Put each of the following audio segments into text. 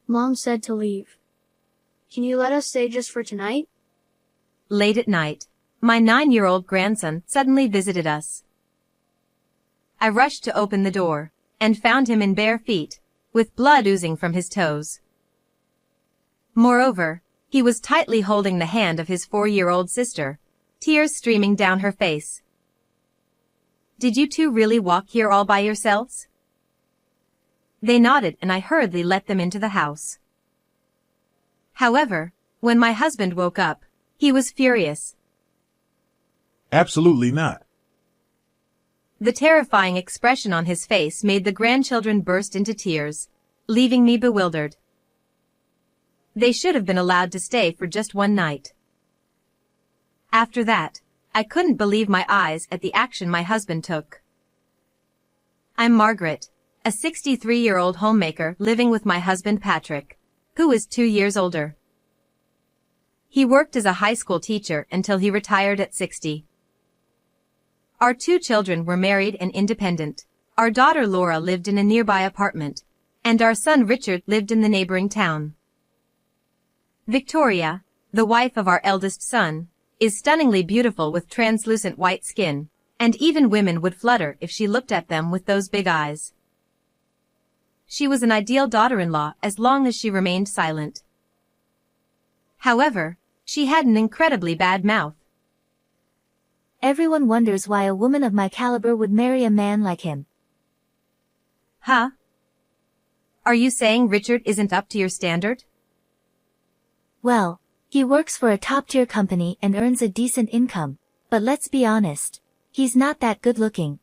Mom said to leave. Can you let us stay just for tonight? Late at night, my 9-year-old grandson suddenly visited us. I rushed to open the door, and found him in bare feet, with blood oozing from his toes. Moreover, he was tightly holding the hand of his 4-year-old sister, tears streaming down her face. "Did you two really walk here all by yourselves?" They nodded, and I hurriedly let them into the house. However, when my husband woke up, he was furious. Absolutely not. The terrifying expression on his face made the grandchildren burst into tears, leaving me bewildered. They should have been allowed to stay for just one night. After that, I couldn't believe my eyes at the action my husband took. I'm Margaret, a 63-year-old homemaker living with my husband Patrick, who is 2 years older. He worked as a high school teacher until he retired at 60. Our 2 children were married and independent. Our daughter Laura lived in a nearby apartment, and our son Richard lived in the neighboring town. Victoria, the wife of our eldest son, is stunningly beautiful with translucent white skin, and even women would flutter if she looked at them with those big eyes. She was an ideal daughter-in-law as long as she remained silent. However, she had an incredibly bad mouth. Everyone wonders why a woman of my caliber would marry a man like him. Huh? Are you saying Richard isn't up to your standard? Well, he works for a top-tier company and earns a decent income, but let's be honest, he's not that good-looking.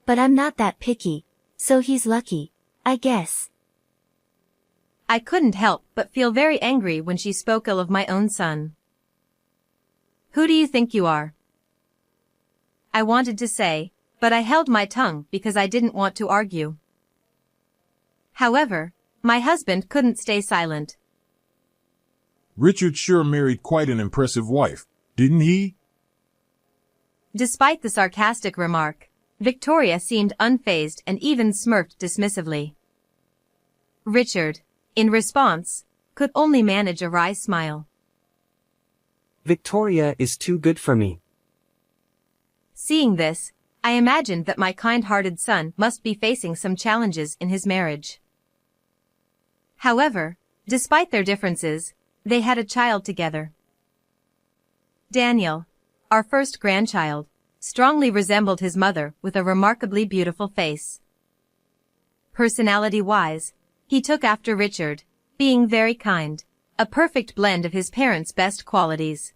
But I'm not that picky, so he's lucky, I guess. I couldn't help but feel very angry when she spoke ill of my own son. Who do you think you are? I wanted to say, but I held my tongue because I didn't want to argue. However, my husband couldn't stay silent. Richard sure married quite an impressive wife, didn't he? Despite the sarcastic remark, Victoria seemed unfazed and even smirked dismissively. Richard, in response, could only manage a wry smile. Victoria is too good for me. Seeing this, I imagined that my kind-hearted son must be facing some challenges in his marriage. However, despite their differences, they had a child together. Daniel, our first grandchild, strongly resembled his mother with a remarkably beautiful face. Personality-wise, he took after Richard, being very kind, a perfect blend of his parents' best qualities.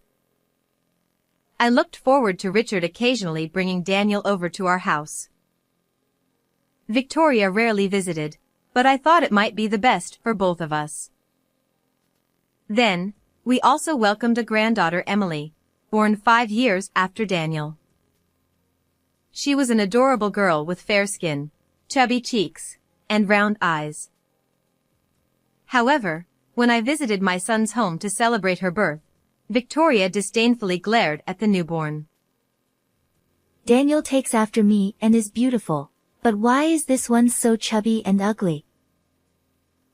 I looked forward to Richard occasionally bringing Daniel over to our house. Victoria rarely visited, but I thought it might be the best for both of us. Then, we also welcomed a granddaughter, Emily, born 5 years after Daniel. She was an adorable girl with fair skin, chubby cheeks, and round eyes. However, when I visited my son's home to celebrate her birth, Victoria disdainfully glared at the newborn. Daniel takes after me and is beautiful, but why is this one so chubby and ugly?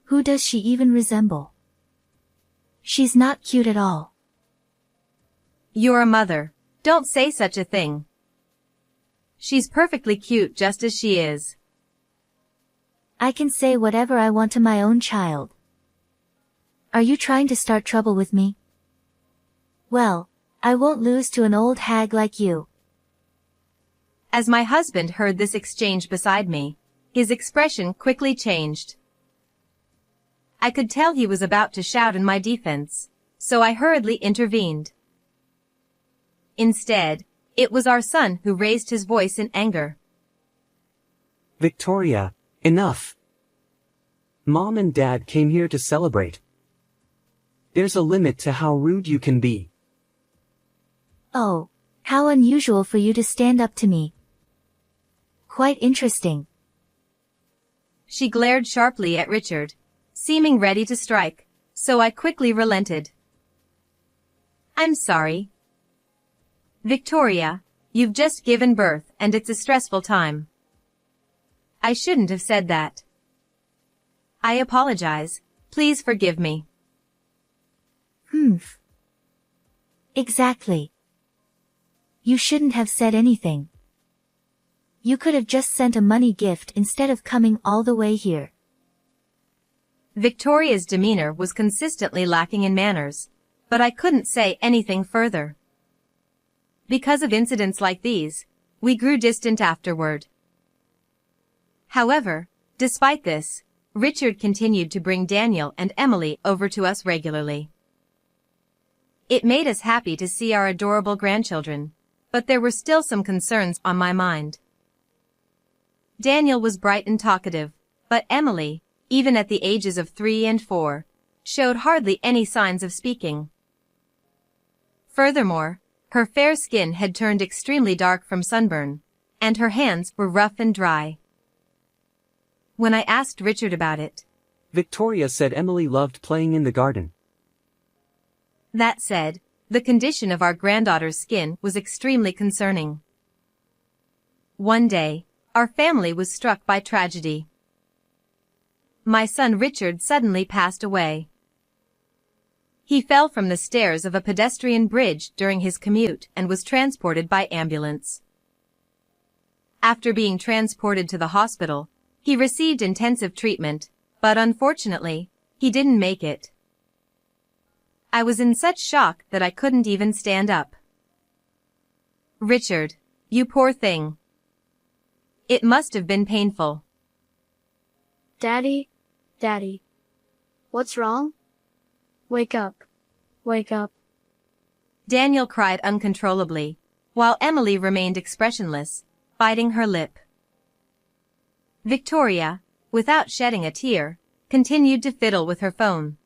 Who does she even resemble? She's not cute at all. You're a mother. Don't say such a thing. She's perfectly cute just as she is. I can say whatever I want to my own child. Are you trying to start trouble with me? Well, I won't lose to an old hag like you. As my husband heard this exchange beside me, his expression quickly changed. I could tell he was about to shout in my defense, so I hurriedly intervened. Instead, it was our son who raised his voice in anger. Victoria, enough. Mom and Dad came here to celebrate. There's a limit to how rude you can be. Oh, how unusual for you to stand up to me. Quite interesting. She glared sharply at Richard, seeming ready to strike, so I quickly relented. I'm sorry. Victoria, you've just given birth and it's a stressful time. I shouldn't have said that. I apologize. Please forgive me. Humph. Exactly. You shouldn't have said anything. You could have just sent a money gift instead of coming all the way here. Victoria's demeanor was consistently lacking in manners, but I couldn't say anything further. Because of incidents like these, we grew distant afterward. However, despite this, Richard continued to bring Daniel and Emily over to us regularly. It made us happy to see our adorable grandchildren, but there were still some concerns on my mind. Daniel was bright and talkative, but Emily, even at the ages of 3 and 4, showed hardly any signs of speaking. Furthermore, her fair skin had turned extremely dark from sunburn, and her hands were rough and dry. When I asked Richard about it, Victoria said Emily loved playing in the garden. That said, the condition of our granddaughter's skin was extremely concerning. One day, our family was struck by tragedy. My son Richard suddenly passed away. He fell from the stairs of a pedestrian bridge during his commute and was transported by ambulance. After being transported to the hospital, he received intensive treatment, but unfortunately, he didn't make it. I was in such shock that I couldn't even stand up. Richard, you poor thing. It must have been painful. Daddy, what's wrong? Wake up. Wake up. Daniel cried uncontrollably, while Emily remained expressionless, biting her lip. Victoria, without shedding a tear, continued to fiddle with her phone.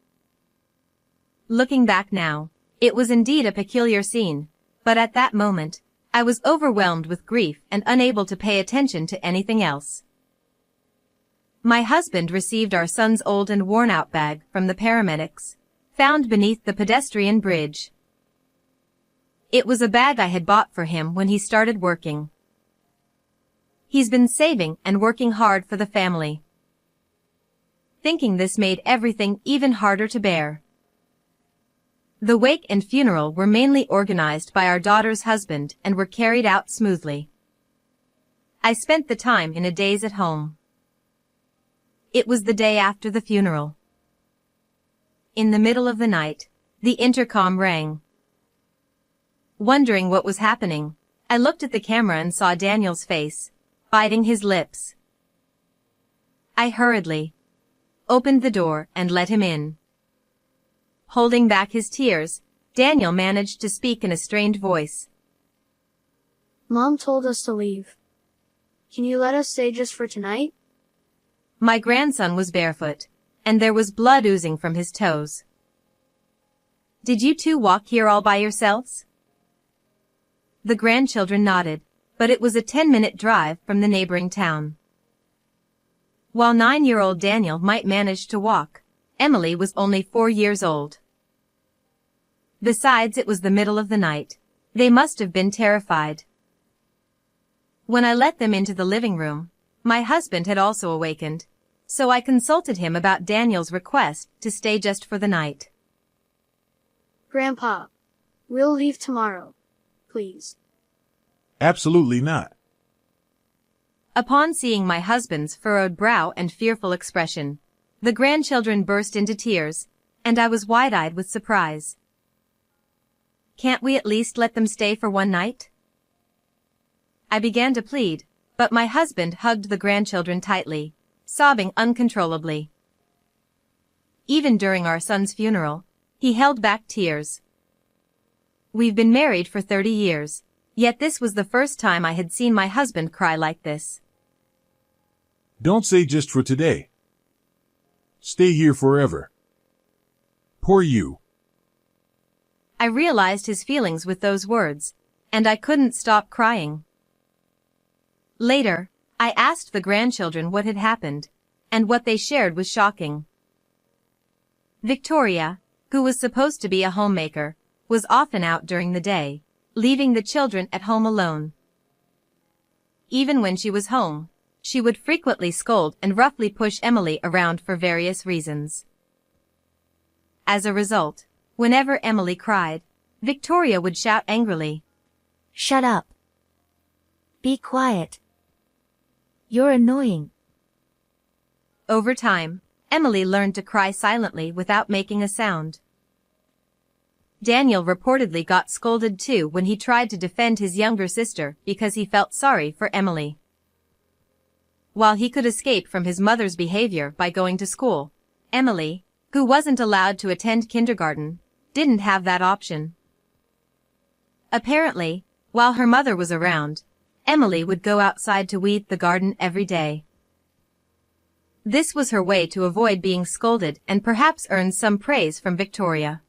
Looking back now, it was indeed a peculiar scene, but at that moment, I was overwhelmed with grief and unable to pay attention to anything else. My husband received our son's old and worn-out bag from the paramedics, found beneath the pedestrian bridge. It was a bag I had bought for him when he started working. He's been saving and working hard for the family. Thinking this made everything even harder to bear. The wake and funeral were mainly organized by our daughter's husband and were carried out smoothly. I spent the time in a daze at home. It was the day after the funeral. In the middle of the night, the intercom rang. Wondering what was happening, I looked at the camera and saw Daniel's face, biting his lips. I hurriedly opened the door and let him in. Holding back his tears, Daniel managed to speak in a strained voice. Mom told us to leave. Can you let us stay just for tonight? My grandson was barefoot, and there was blood oozing from his toes. Did you two walk here all by yourselves? The grandchildren nodded, but it was a 10-minute drive from the neighboring town. While 9-year-old Daniel might manage to walk, Emily was only 4 years old. Besides, it was the middle of the night. They must have been terrified. When I let them into the living room, my husband had also awakened, so I consulted him about Daniel's request to stay just for the night. Grandpa, we'll leave tomorrow, please. Absolutely not. Upon seeing my husband's furrowed brow and fearful expression, the grandchildren burst into tears, and I was wide-eyed with surprise. Can't we at least let them stay for one night? I began to plead, but my husband hugged the grandchildren tightly, sobbing uncontrollably. Even during our son's funeral, he held back tears. We've been married for 30 years, yet this was the first time I had seen my husband cry like this. Don't say just for today. Stay here forever. Poor you. I realized his feelings with those words, and I couldn't stop crying. Later, I asked the grandchildren what had happened, and what they shared was shocking. Victoria, who was supposed to be a homemaker, was often out during the day, leaving the children at home alone. Even when she was home, she would frequently scold and roughly push Emily around for various reasons. As a result, whenever Emily cried, Victoria would shout angrily, Shut up. Be quiet. You're annoying. Over time, Emily learned to cry silently without making a sound. Daniel reportedly got scolded too when he tried to defend his younger sister because he felt sorry for Emily. While he could escape from his mother's behavior by going to school, Emily, who wasn't allowed to attend kindergarten, didn't have that option. Apparently, while her mother was around, Emily would go outside to weed the garden every day. This was her way to avoid being scolded and perhaps earn some praise from Victoria.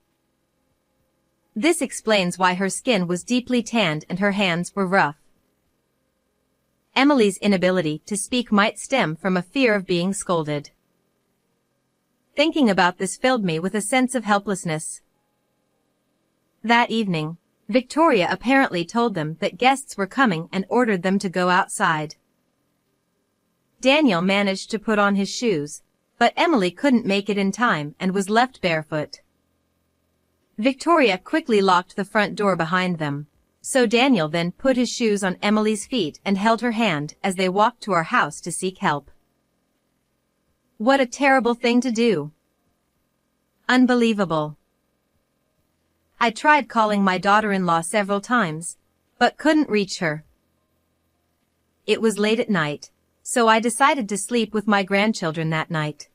This explains why her skin was deeply tanned and her hands were rough. Emily's inability to speak might stem from a fear of being scolded. Thinking about this filled me with a sense of helplessness. That evening, Victoria apparently told them that guests were coming and ordered them to go outside. Daniel managed to put on his shoes, but Emily couldn't make it in time and was left barefoot. Victoria quickly locked the front door behind them, so Daniel then put his shoes on Emily's feet and held her hand as they walked to our house to seek help. What a terrible thing to do. Unbelievable. I tried calling my daughter-in-law several times, but couldn't reach her. It was late at night, so I decided to sleep with my grandchildren that night.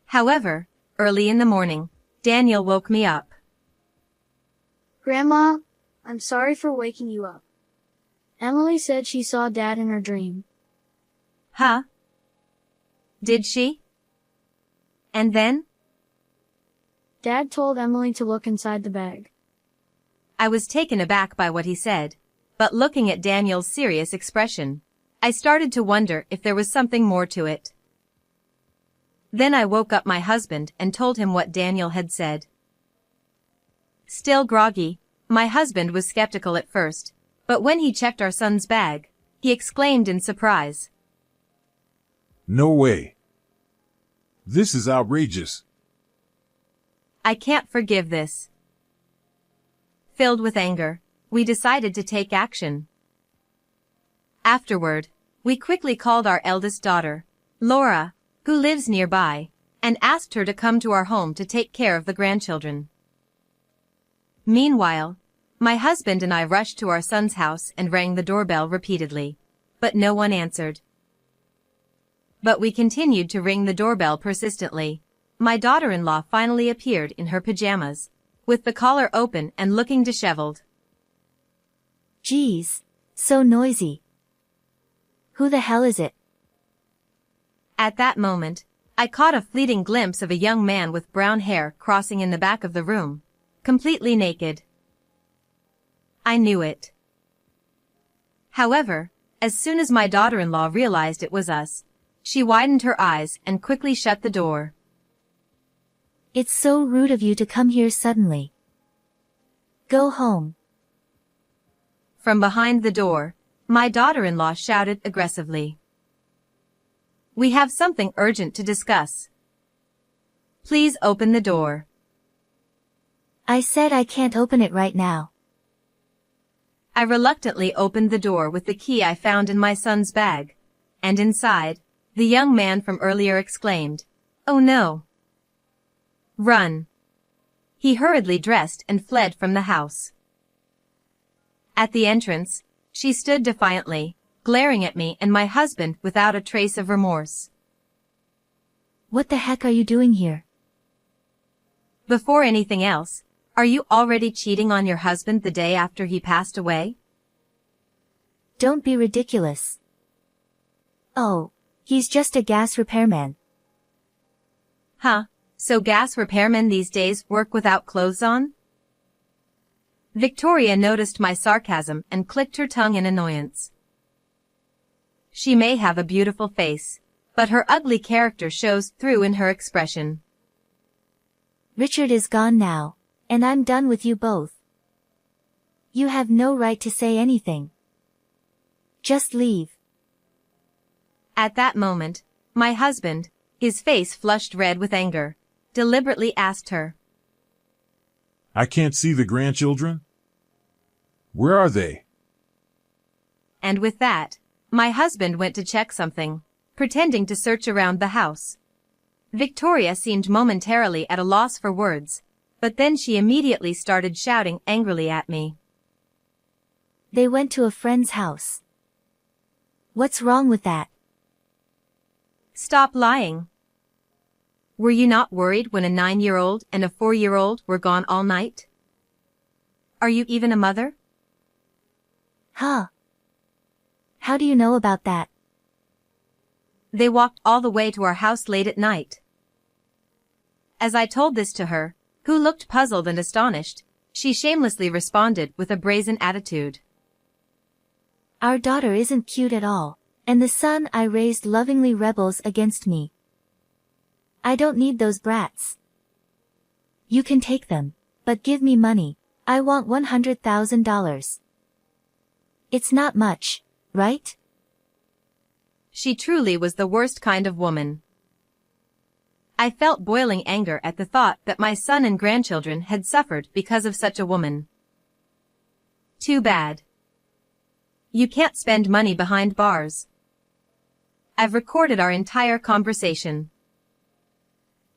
However, early in the morning, Daniel woke me up. Grandma, I'm sorry for waking you up. Emily said she saw Dad in her dream. Huh? Did she? And then? Dad told Emily to look inside the bag. I was taken aback by what he said, but looking at Daniel's serious expression, I started to wonder if there was something more to it. Then I woke up my husband and told him what Daniel had said. Still groggy, my husband was skeptical at first, but when he checked our son's bag, he exclaimed in surprise. No way. This is outrageous. I can't forgive this. Filled with anger, we decided to take action. Afterward, we quickly called our eldest daughter, Laura, who lives nearby, and asked her to come to our home to take care of the grandchildren. Meanwhile, my husband and I rushed to our son's house and rang the doorbell repeatedly, but no one answered. But we continued to ring the doorbell persistently. My daughter-in-law finally appeared in her pajamas, with the collar open and looking disheveled. Geez, so noisy. Who the hell is it? At that moment, I caught a fleeting glimpse of a young man with brown hair crossing in the back of the room, completely naked. I knew it. However, as soon as my daughter-in-law realized it was us, she widened her eyes and quickly shut the door. It's so rude of you to come here suddenly. Go home. From behind the door, my daughter-in-law shouted aggressively. We have something urgent to discuss. Please open the door. I said I can't open it right now. I reluctantly opened the door with the key I found in my son's bag, and inside, the young man from earlier exclaimed, "Oh no! Run!" He hurriedly dressed and fled from the house. At the entrance, she stood defiantly, glaring at me and my husband without a trace of remorse. What the heck are you doing here? Before anything else, are you already cheating on your husband the day after he passed away? Don't be ridiculous. Oh, he's just a gas repairman. Huh, so gas repairmen these days work without clothes on? Victoria noticed my sarcasm and clicked her tongue in annoyance. She may have a beautiful face, but her ugly character shows through in her expression. Richard is gone now, and I'm done with you both. You have no right to say anything. Just leave. At that moment, my husband, his face flushed red with anger, deliberately asked her. I can't see the grandchildren? Where are they? And with that, my husband went to check something, pretending to search around the house. Victoria seemed momentarily at a loss for words, but then she immediately started shouting angrily at me. They went to a friend's house. What's wrong with that? Stop lying. Were you not worried when a 9-year-old and a 4-year-old were gone all night? Are you even a mother? Huh. How do you know about that? They walked all the way to our house late at night. As I told this to her, who looked puzzled and astonished, she shamelessly responded with a brazen attitude. Our daughter isn't cute at all, and the son I raised lovingly rebels against me. I don't need those brats. You can take them, but give me money. I want $100,000. It's not much, right? She truly was the worst kind of woman. I felt boiling anger at the thought that my son and grandchildren had suffered because of such a woman. Too bad. You can't spend money behind bars. I've recorded our entire conversation.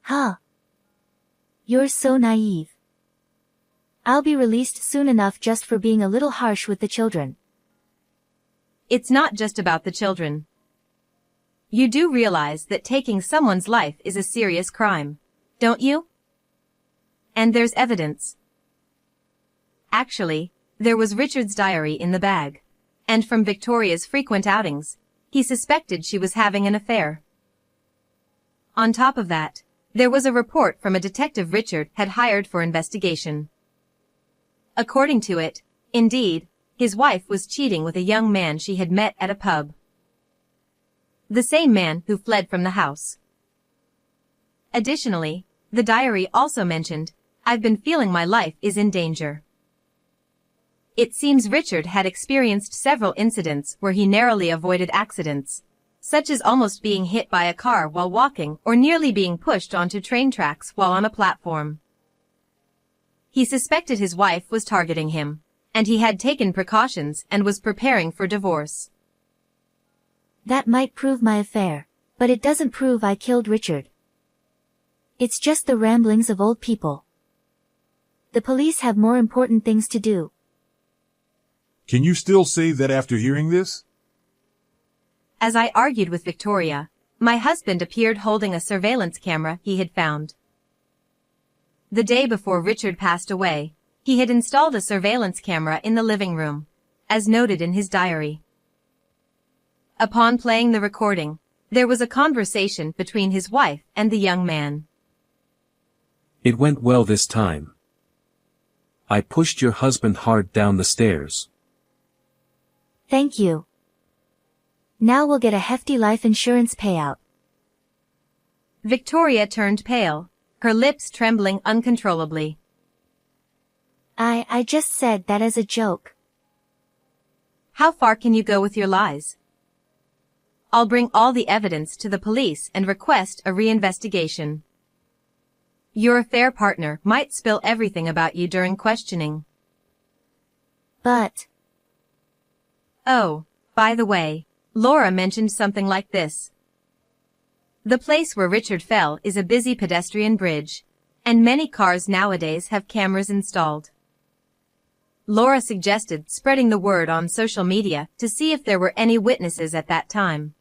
Huh. You're so naive. I'll be released soon enough just for being a little harsh with the children. It's not just about the children. You do realize that taking someone's life is a serious crime, don't you? And there's evidence. Actually, there was Richard's diary in the bag, and from Victoria's frequent outings, he suspected she was having an affair. On top of that, there was a report from a detective Richard had hired for investigation. According to it, indeed, his wife was cheating with a young man she had met at a pub. The same man who fled from the house. Additionally, the diary also mentioned, I've been feeling my life is in danger. It seems Richard had experienced several incidents where he narrowly avoided accidents, such as almost being hit by a car while walking or nearly being pushed onto train tracks while on a platform. He suspected his wife was targeting him, and he had taken precautions and was preparing for divorce. That might prove my affair, but it doesn't prove I killed Richard. It's just the ramblings of old people. The police have more important things to do. Can you still say that after hearing this? As I argued with Victoria, my husband appeared holding a surveillance camera he had found. The day before Richard passed away, he had installed a surveillance camera in the living room, as noted in his diary. Upon playing the recording, there was a conversation between his wife and the young man. It went well this time. I pushed your husband hard down the stairs. Thank you. Now we'll get a hefty life insurance payout. Victoria turned pale, her lips trembling uncontrollably. I just said that as a joke. How far can you go with your lies? I'll bring all the evidence to the police and request a reinvestigation. Your affair partner might spill everything about you during questioning. But... Oh, by the way, Laura mentioned something like this. The place where Richard fell is a busy pedestrian bridge, and many cars nowadays have cameras installed. Laura suggested spreading the word on social media to see if there were any witnesses at that time.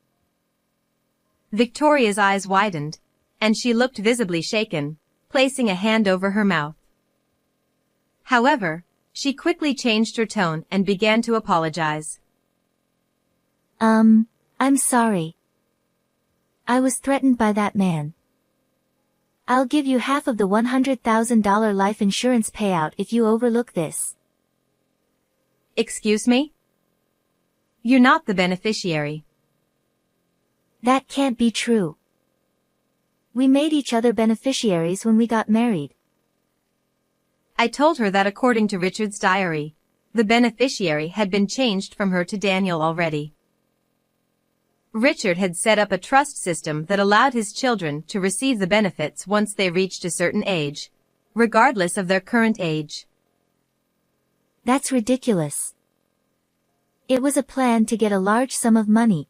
Victoria's eyes widened, and she looked visibly shaken, placing a hand over her mouth. However, she quickly changed her tone and began to apologize. I'm sorry. I was threatened by that man. I'll give you half of the $100,000 life insurance payout if you overlook this. Excuse me? You're not the beneficiary. That can't be true. We made each other beneficiaries when we got married. I told her that according to Richard's diary, the beneficiary had been changed from her to Daniel already. Richard had set up a trust system that allowed his children to receive the benefits once they reached a certain age, regardless of their current age. That's ridiculous. It was a plan to get a large sum of money.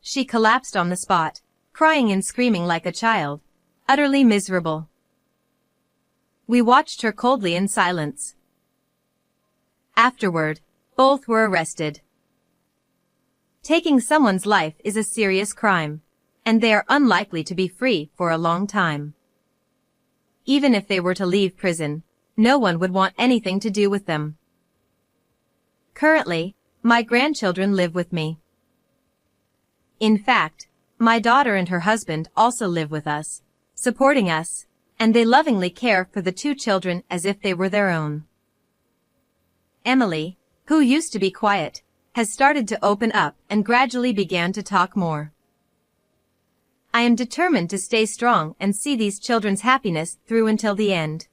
She collapsed on the spot, crying and screaming like a child, utterly miserable. We watched her coldly in silence. Afterward, both were arrested. Taking someone's life is a serious crime, and they are unlikely to be free for a long time. Even if they were to leave prison, no one would want anything to do with them. Currently, my grandchildren live with me. In fact, my daughter and her husband also live with us, supporting us, and they lovingly care for the two children as if they were their own. Emily, who used to be quiet, has started to open up and gradually began to talk more. I am determined to stay strong and see these children's happiness through until the end.